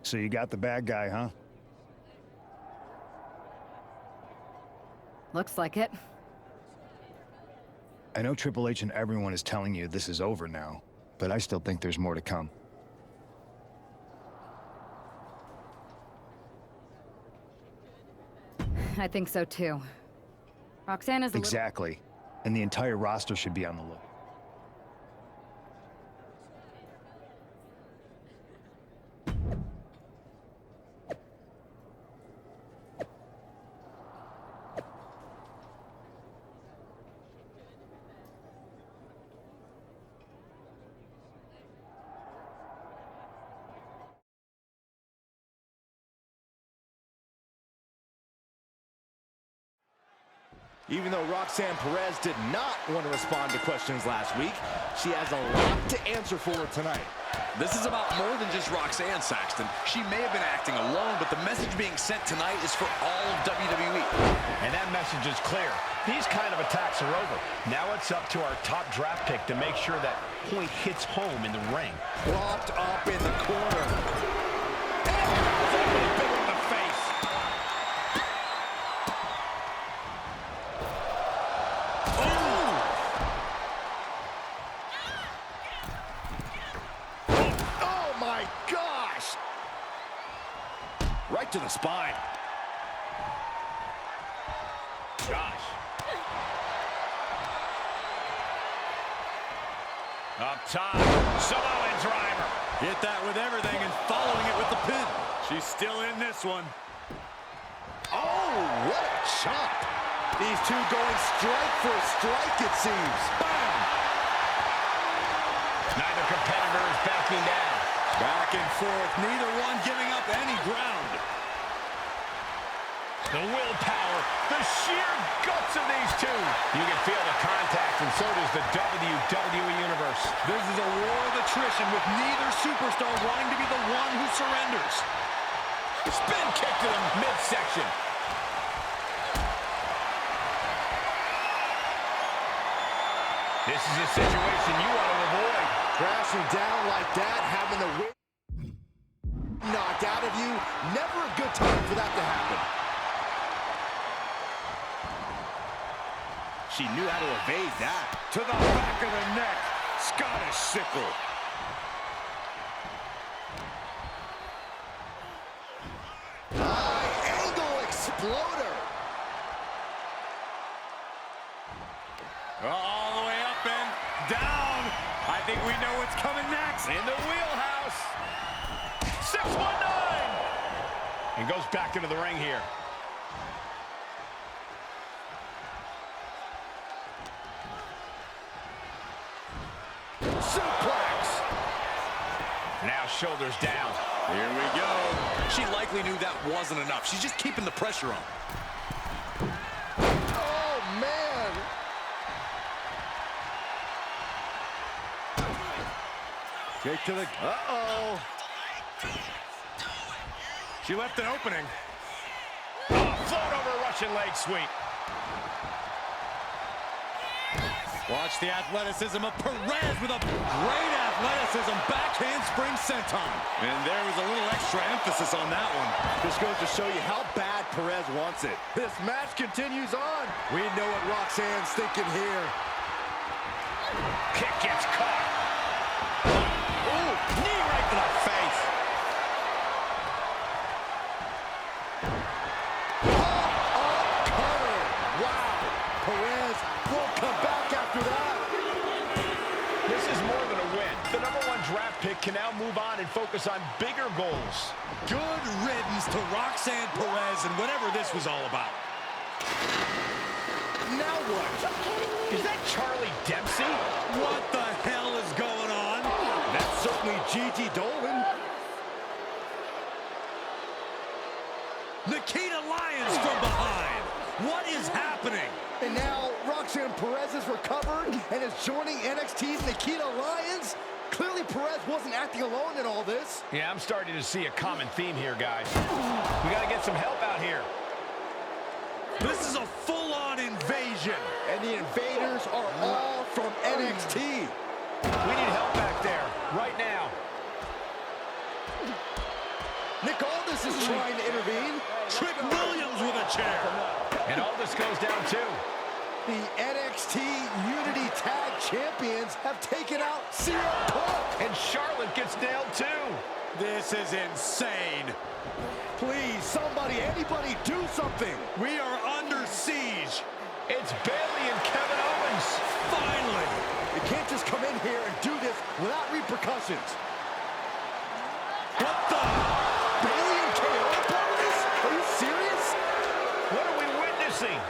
So you got the bad guy, huh? Looks like it. I know Triple H and everyone is telling you this is over now, but I still think there's more to come. I think so too. Roxanne is a Exactly. And the entire roster should be on the look. Even though Roxanne Perez did not want to respond to questions last week, she has a lot to answer for tonight. This is about more than just Roxanne, Saxton. She may have been acting alone, but the message being sent tonight is for all of WWE. And that message is clear. These kind of attacks are over. Now it's up to our top draft pick to make sure that point hits home in the ring. Propped up in the corner. Right to the spine. Gosh. Up top, Samoan driver. Hit that with everything and following it with the pin. She's still in this one. Oh, what a chop. These two going strike for strike, it seems. Bam! Neither competitor is backing down. Back and forth, neither one giving up any ground. The willpower, the sheer guts of these two. You can feel the contact, and so does the WWE Universe. This is a war of attrition with neither superstar wanting to be the one who surrenders. Spin kick to the midsection. This is a situation you want to avoid. Crashing down like that, having the wind knocked out of you. Never a good time for that to happen. She knew how to evade that. To the back of the neck. Scottish sickle. High angle exploder. All the way up and down. I think we know what's coming next. In the wheelhouse. 619. And goes back into the ring here. Suplex. Now shoulders down. Here we go. She likely knew that wasn't enough. She's just keeping the pressure on. Oh, man. Kick to the... Uh-oh. She left an opening. Oh, float over Russian leg sweep. Watch the athleticism of Perez with a great athleticism. Backhand spring senton. And there was a little extra emphasis on that one. This goes to show you how bad Perez wants it. This match continues on. We know what Roxanne's thinking here. Kick gets caught. Ooh, knee right to the face. Cutter. Wow. Perez won't come back after that. This is more than a win. The #1 draft pick can now move on and focus on bigger goals. Good riddance to Roxanne Perez and whatever this was all about. Now what? Is that Charlie Dempsey? What the hell is going on? That's certainly Gigi Dolan. Nikita Lyons from behind. What is happening? And now Roxanne Perez is recovered and is joining NXT's Nikita Lyons. Clearly Perez wasn't acting alone in all this. Yeah, I'm starting to see a common theme here, guys. We got to get some help out here. This is a full-on invasion. And the invaders are all from NXT. We need help back there, right now. Nick Aldis is trying to intervene. Trick Williams with a chair. And Aldis goes down too. The NXT Unity Tag Champions have taken out CM Punk. And Charlotte gets nailed too. This is insane. Please, somebody, anybody, do something. We are under siege. It's Bayley and Kevin Owens. Finally. You can't just come in here and do this without repercussions. What the? Bayley and KO are part of this? Are you serious? What are we witnessing?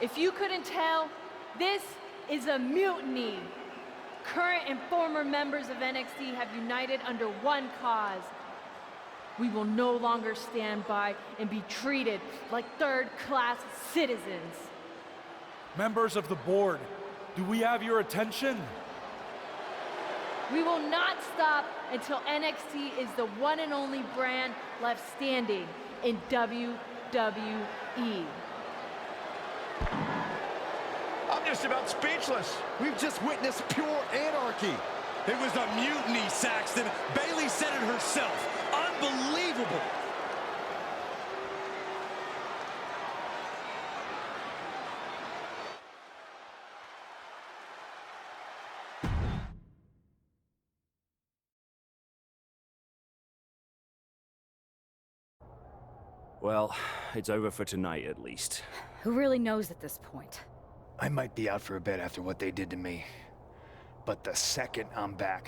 If you couldn't tell, this is a mutiny. Current and former members of NXT have united under one cause. We will no longer stand by and be treated like third-class citizens. Members of the board, do we have your attention? We will not stop until NXT is the one and only brand left standing in WWE. I'm just about speechless. We've just witnessed pure anarchy. It was a mutiny, Saxton. Bayley said it herself. Unbelievable. Well, it's over for tonight at least. Who really knows at this point? I might be out for a bit after what they did to me. But the second I'm back,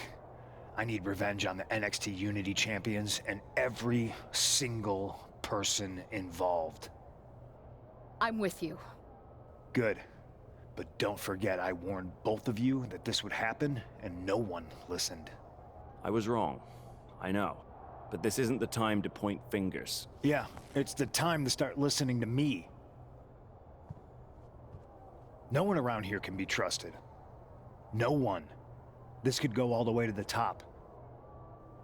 I need revenge on the NXT Unity Champions and every single person involved. I'm with you. Good. But don't forget I warned both of you that this would happen, and no one listened. I was wrong. I know. But this isn't the time to point fingers. Yeah, it's the time to start listening to me. No one around here can be trusted. No one. This could go all the way to the top.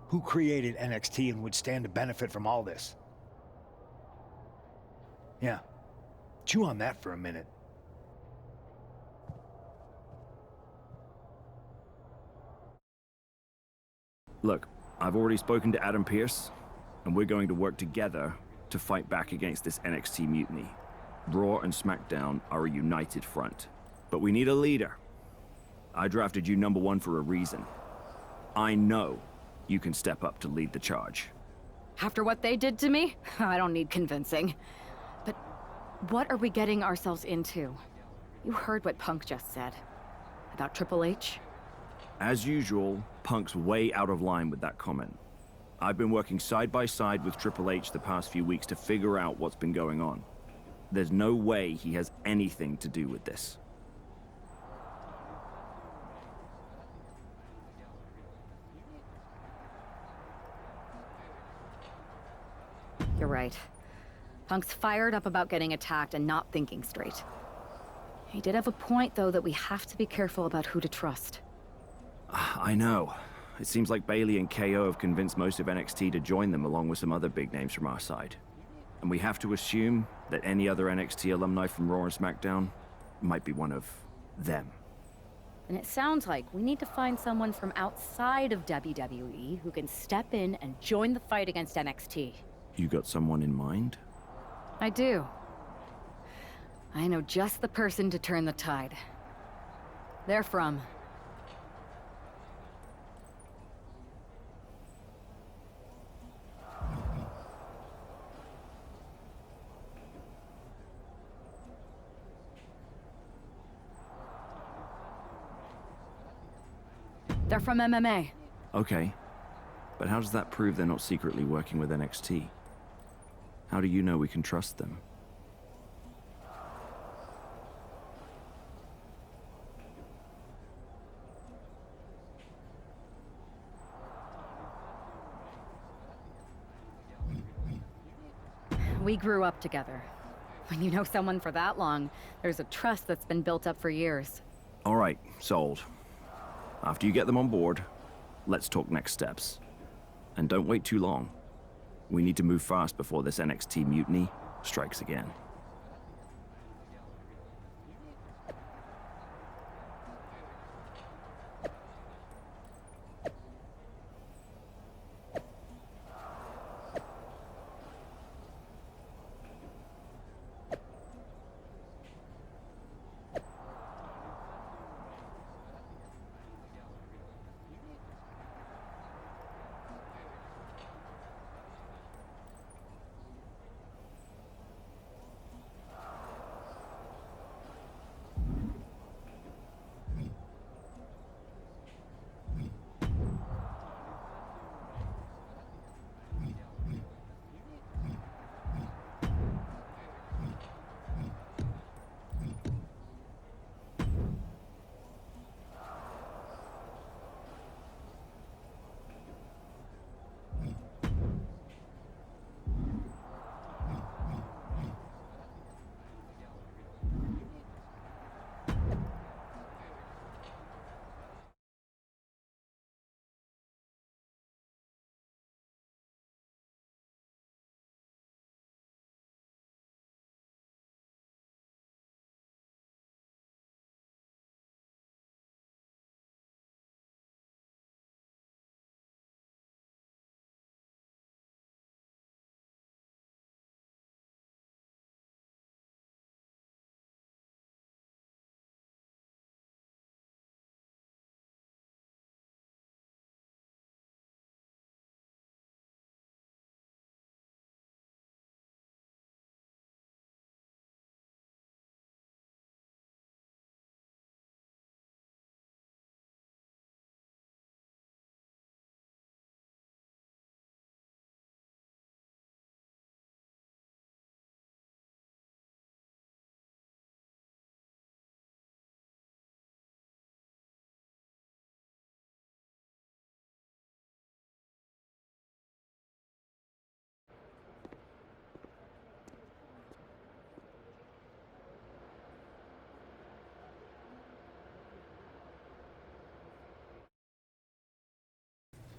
Who created NXT and would stand to benefit from all this? Yeah. Chew on that for a minute. Look, I've already spoken to Adam Pearce, and we're going to work together to fight back against this NXT mutiny. Raw and SmackDown are a united front. But we need a leader. I drafted you #1 for a reason. I know you can step up to lead the charge. After what they did to me, I don't need convincing. But what are we getting ourselves into? You heard what Punk just said. About Triple H? As usual, Punk's way out of line with that comment. I've been working side by side with Triple H the past few weeks to figure out what's been going on. There's no way he has anything to do with this. You're right. Punk's fired up about getting attacked and not thinking straight. He did have a point, though, that we have to be careful about who to trust. I know. It seems like Bayley and KO have convinced most of NXT to join them along with some other big names from our side. And we have to assume that any other NXT alumni from Raw and SmackDown might be one of them. And it sounds like we need to find someone from outside of WWE who can step in and join the fight against NXT. You got someone in mind? I do. I know just the person to turn the tide. They're from... They're from MMA. Okay. But how does that prove they're not secretly working with NXT? How do you know we can trust them? We grew up together. When you know someone for that long, there's a trust that's been built up for years. All right, sold. After you get them on board, let's talk next steps. And don't wait too long. We need to move fast before this NXT mutiny strikes again.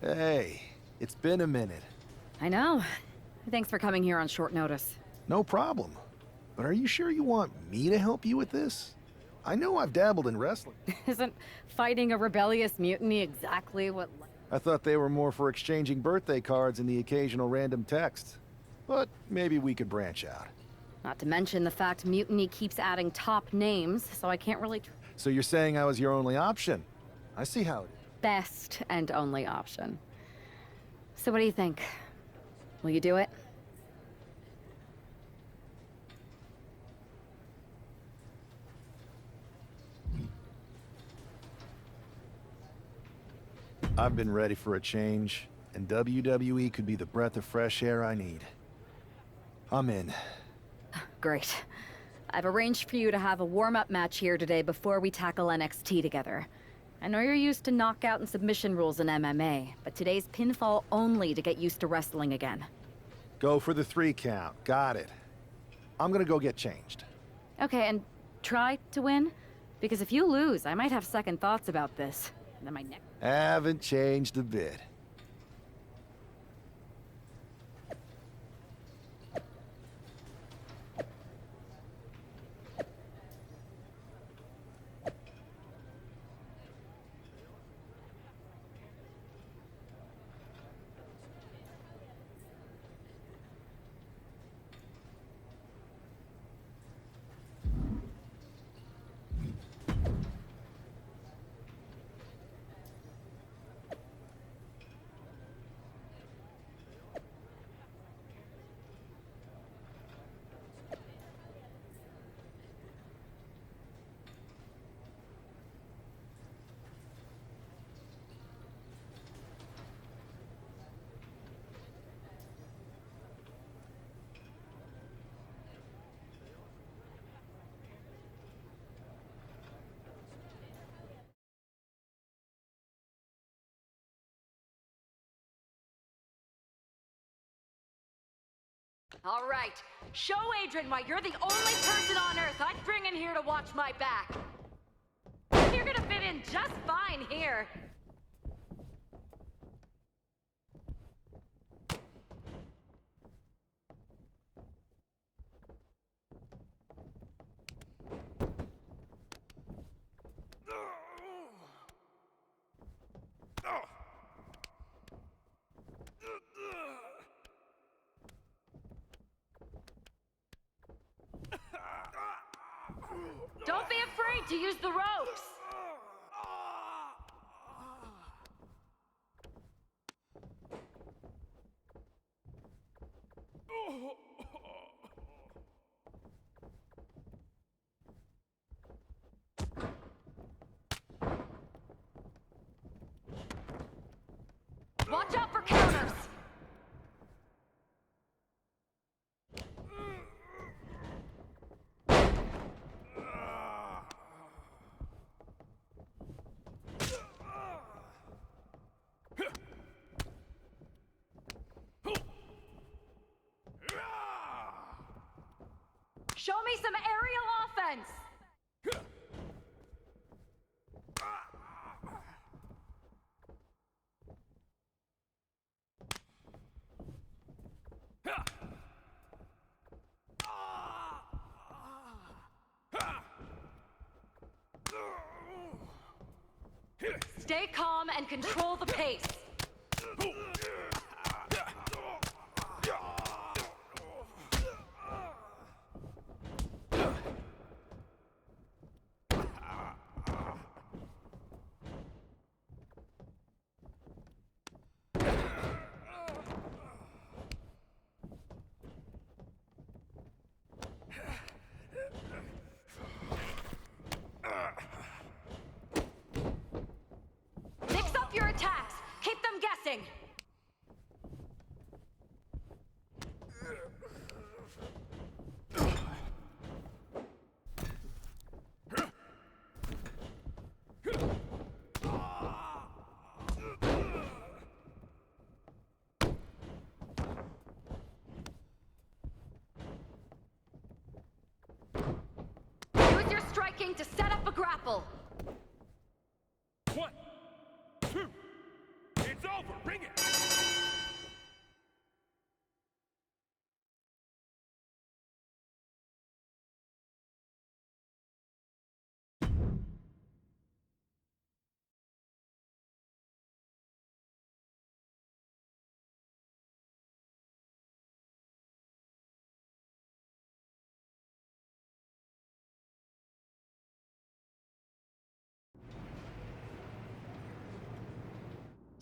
Hey, it's been a minute. I know. Thanks for coming here on short notice. No problem. But are you sure you want me to help you with this? I know I've dabbled in wrestling. Isn't fighting a rebellious mutiny exactly what... I thought they were more for exchanging birthday cards and the occasional random text. But maybe we could branch out. Not to mention the fact Mutiny keeps adding top names, so I can't really... So you're saying I was your only option? I see how it is. Best and only option. So what do you think? Will you do it? I've been ready for a change, and WWE could be the breath of fresh air I need. I'm in. Great. I've arranged for you to have a warm-up match here today before we tackle NXT together. I know you're used to knockout and submission rules in MMA, but today's pinfall only to get used to wrestling again. Go for the 3 count. Got it. I'm gonna go get changed. Okay, and try to win? Because if you lose, I might have second thoughts about this. And then my neck... Haven't changed a bit. All right, show Adrian why you're the only person on Earth I'd bring in here to watch my back. You're gonna fit in just fine here. Don't be afraid to use the ropes! Watch out for counters! Show me some aerial offense! Stay calm and control the pace. Mix up your attacks. Keep them guessing.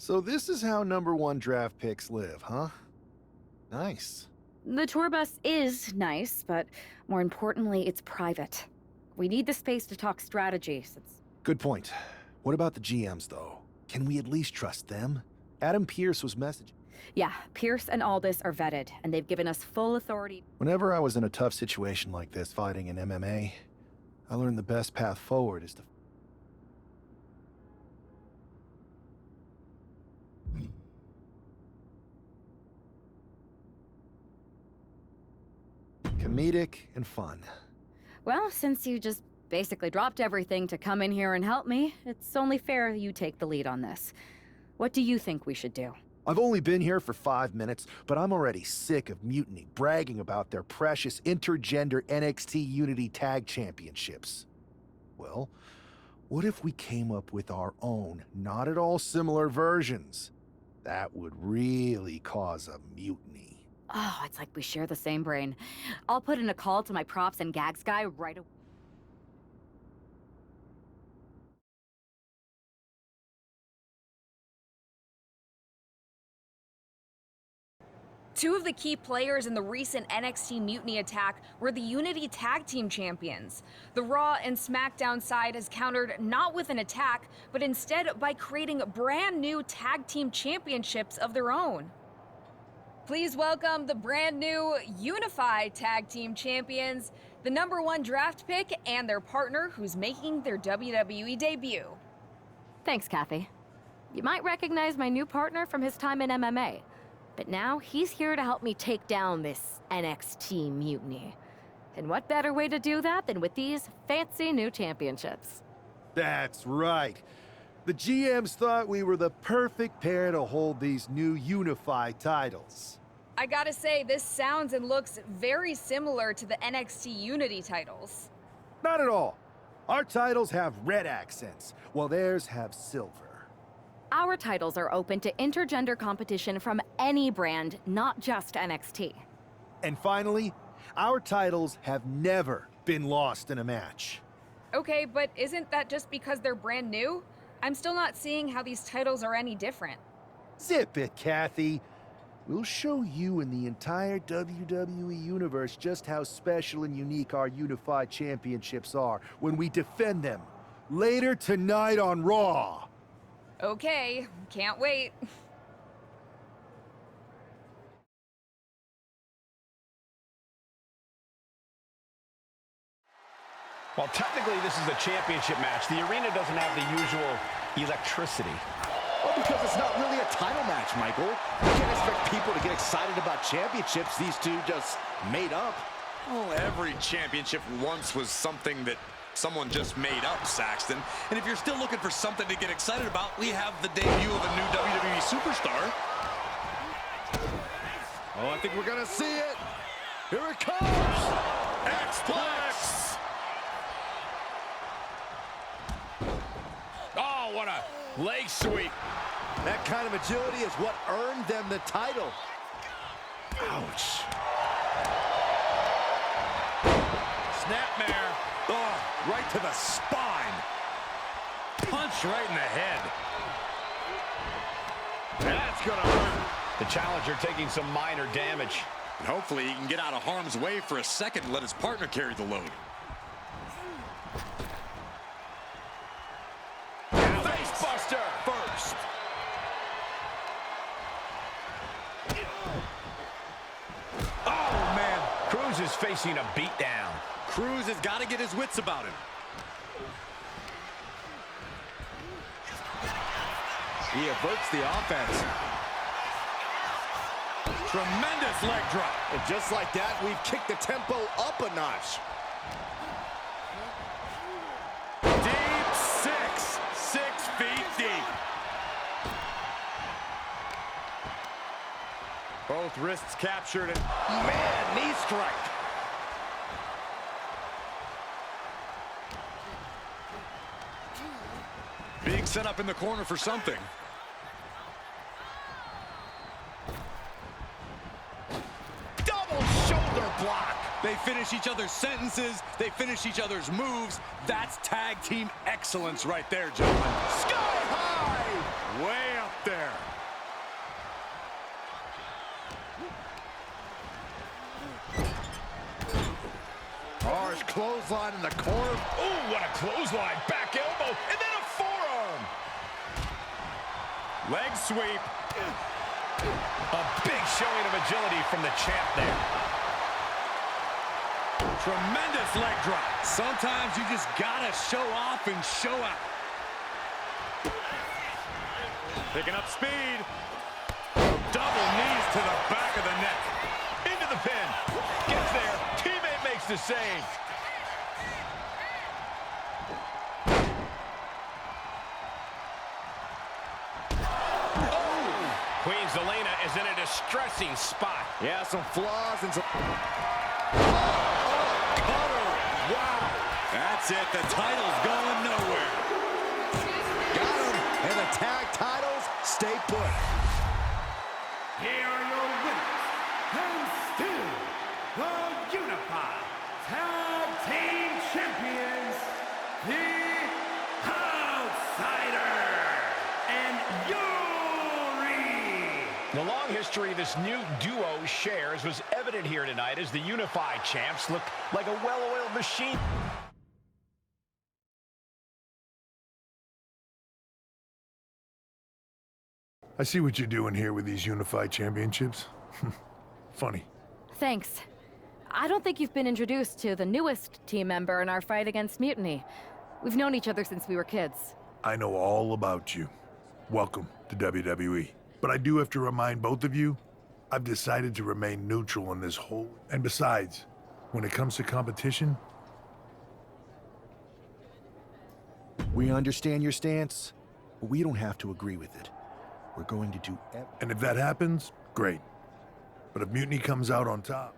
So this is how #1 draft picks live, huh? Nice. The tour bus is nice, but more importantly, it's private. We need the space to talk strategy, since... Good point. What about the GMs, though? Can we at least trust them? Adam Pearce was messaging. Yeah, Pierce and Aldis are vetted, and they've given us full authority. Whenever I was in a tough situation like this fighting in MMA, I learned the best path forward is to... comedic and fun. Well, since you just basically dropped everything to come in here and help me, it's only fair you take the lead on this. What do you think we should do? I've only been here for 5 minutes, but I'm already sick of Mutiny bragging about their precious intergender NXT Unity Tag Championships. Well, what if we came up with our own, not at all similar versions? That would really cause a mutiny. Oh, it's like we share the same brain. I'll put in a call to my props and gags guy right away. Two of the key players in the recent NXT Mutiny attack were the Unity Tag Team Champions. The Raw and SmackDown side has countered not with an attack, but instead by creating brand new Tag Team Championships of their own. Please welcome the brand new Unified Tag Team Champions, the #1 draft pick and their partner who's making their WWE debut. Thanks, Kathy. You might recognize my new partner from his time in MMA. But now he's here to help me take down this NXT mutiny. And what better way to do that than with these fancy new championships? That's right. The GMs thought we were the perfect pair to hold these new unified titles. I gotta say, this sounds and looks very similar to the NXT Unity titles. Not at all. Our titles have red accents, while theirs have silver. Our titles are open to intergender competition from any brand, not just NXT. And finally, our titles have never been lost in a match. Okay, but isn't that just because they're brand new? I'm still not seeing how these titles are any different. Zip it, Kathy. We'll show you and the entire WWE Universe just how special and unique our unified championships are when we defend them later tonight on Raw. Okay, can't wait. Well, technically this is a championship match. The arena doesn't have the usual electricity. Well, because it's not really a title match, Michael. You can't expect people to get excited about championships these two just made up. Well, every championship once was something that someone just made up, Saxton. And if you're still looking for something to get excited about, we have the debut of a new WWE superstar. Oh, I think we're gonna see it. Here it comes. X-Plex! Oh, what a leg sweep. That kind of agility is what earned them the title. Ouch. Snapmare. Oh, right to the spine. Punch right in the head. That's gonna hurt. The challenger taking some minor damage. And hopefully he can get out of harm's way for a second and let his partner carry the load. Facebuster first. Oh, man. Cruz is facing a beatdown. Cruz has got to get his wits about him. He averts the offense. Tremendous leg drop. And just like that, we've kicked the tempo up a notch. Deep six. 6 feet deep. Both wrists captured and Man, knee strike. being set up in the corner for something. Double shoulder block. They finish each other's sentences. They finish each other's moves. That's tag team excellence right there, gentlemen. Sky high. Way up there. clothesline in the corner. Ooh, what a clothesline. Back elbow, and then a forearm. Leg sweep. A big showing of agility from the champ there. Tremendous leg drop. Sometimes you just gotta show off and show out. Picking up speed. Double knees to the back of the neck. Into the pin. Gets there. Teammate makes the save. Queen Zelina is in a distressing spot. Yeah, some flaws and some... Wow. That's it. The title's going nowhere. Got him. And the tag titles stay put. Here are your winners, and still the Unified Tag Team Champions, The Outsider and Yuri. The long history this new duo shares was evident here tonight as the Unified Champs look like a well-oiled machine. I see what you're doing here with these Unified Championships. Funny. Thanks. I don't think you've been introduced to the newest team member in our fight against Mutiny. We've known each other since we were kids. I know all about you. Welcome to WWE. But I do have to remind both of you, I've decided to remain neutral in this whole... And besides, when it comes to competition... We understand your stance, but we don't have to agree with it. We're going to do... And if that happens, great. But if Mutiny comes out on top...